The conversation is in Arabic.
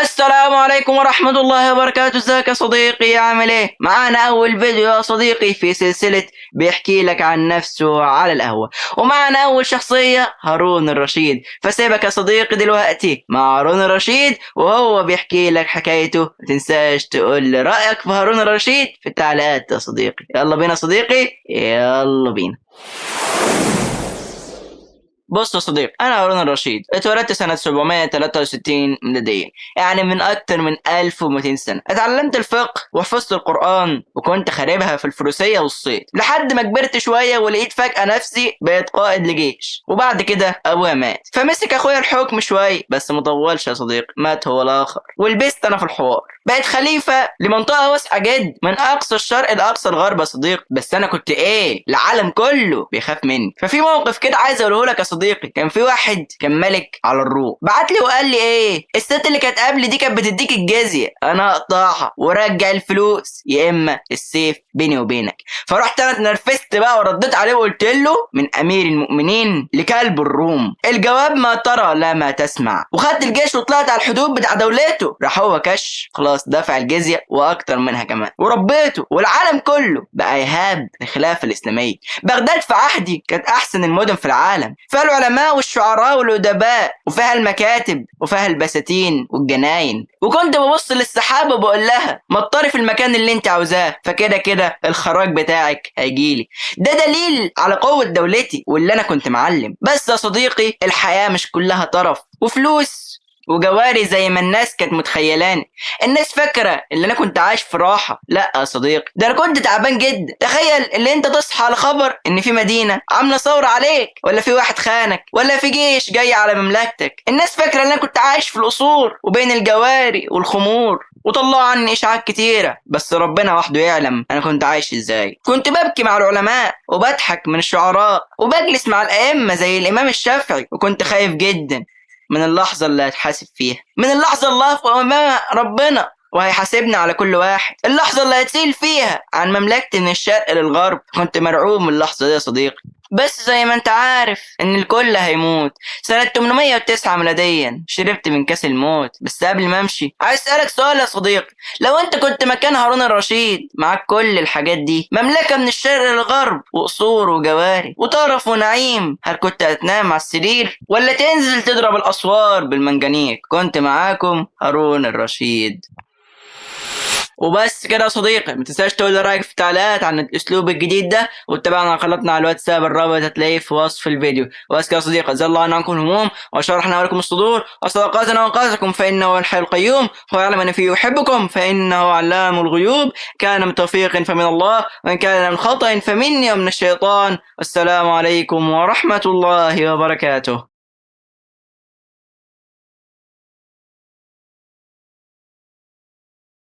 السلام عليكم ورحمة الله وبركاته. ازيك يا صديقي؟ عامل ايه؟ معانا اول فيديو يا صديقي في سلسلة بيحكي لك عن نفسه على القهوة، ومعنا اول شخصية هارون الرشيد. فسيبك يا صديقي دلوقتي مع هارون الرشيد وهو بيحكي لك حكايته. متنساش تقول لي رأيك في هارون الرشيد في التعليقات يا صديقي. يلا بينا صديقي، يلا بينا. بص يا صديقي، انا هارون الرشيد اتولدت سنة 763 ميلاديا، يعني من اكتر من 1200 سنة. اتعلمت الفقه وحفظت القرآن وكنت خاربها في الفروسية والصيد لحد ما كبرت شوية ولقيت فجأة نفسي بقيت قائد لجيش. وبعد كده ابويا مات فمسك اخويا الحكم شوية، بس مطولش يا صديقي، مات هو الاخر ولبست انا في الحوار. بقيت خليفة لمنطقة واسعة جدا من اقصى الشرق لاقصى الغرب يا صديقي، بس انا كنت ايه، العالم كله بيخاف مني. ففي موقف كده عايز اقوله لك يا صديقي. كان في واحد كان ملك على الروم، بعت لي وقال لي ايه، الست اللي كانت قبل دي كانت بتديك الجزية، انا اقطعها ورجع الفلوس يا اما السيف بيني وبينك. فرحت انا اتنرفزت بقى ورديت عليه وقلت له من امير المؤمنين لكلب الروم الجواب ما ترى لا ما تسمع. وخدت الجيش وطلعت على الحدود بتاع دولته. راح هو كش خلاص دفع الجزية واكتر منها كمان وربيته، والعالم كله بقى يهاب الخلافة الاسلامية. بغداد في عهدي كانت احسن المدن في العالم، فيها العلماء والشعراء والادباء، وفيها المكاتب وفيها البساتين والجناين. وكنت ببص للسحابة وبقول لها مطري في المكان اللي انت عاوزاه، فكده كده الخراج بتاعك هيجيلي. ده دليل على قوة دولتي واللي انا كنت معلم. بس يا صديقي الحياة مش كلها طرف وفلوس وجواري زي ما الناس كانت متخيلاني. الناس فاكره ان انا كنت عايش في راحه. لا يا صديقي، ده انا كنت تعبان جدا. تخيل ان انت تصحى على خبر ان في مدينه عامله ثوره عليك، ولا في واحد خانك، ولا في جيش جاي على مملكتك. الناس فاكره ان انا كنت عايش في القصور وبين الجواري والخمور، وطلعوا عني اشاعات كتيره، بس ربنا وحده يعلم انا كنت عايش ازاي. كنت ببكي مع العلماء وبضحك من الشعراء وبجلس مع الائمه زي الامام الشافعي، وكنت خايف جدا من اللحظة اللي هتحاسب فيها، من اللحظة اللي هقف أمام ربنا وهيحاسبنا على كل واحد، اللحظة اللي هتسيل فيها عن مملكتي من الشرق للغرب. كنت مرعوب من اللحظة دي يا صديقي، بس زي ما انت عارف ان الكل هيموت. سنة 809 ميلاديا شربت من كاس الموت. بس قبل ما امشي عايز اسألك سؤال يا صديقي، لو انت كنت مكان هارون الرشيد معاك كل الحاجات دي، مملكة من الشرق للغرب وقصور وجواري وطرف ونعيم، هل كنت هتنام على السرير ولا تنزل تضرب الاسوار بالمنجنيق؟ كنت معاكم هارون الرشيد. وبس كده يا صديقي، ما تنساش تقول لي رايك في التعليقات عن الاسلوب الجديد ده، وتابعنا على قناتنا على الواتساب، الرابط هتلاقيه في وصف الفيديو. وبس كده يا صديقي، جزا الله عنكم الهموم وشرحنا لكم الصدور وصدقاتنا وانقاذكم، فانه الحي القيوم هو يعلم ان فيه يحبكم، فانه علام الغيوب. كان من توفيق فمن الله، وان كان من خطأ فمني ومن الشيطان. والسلام عليكم ورحمة الله وبركاته.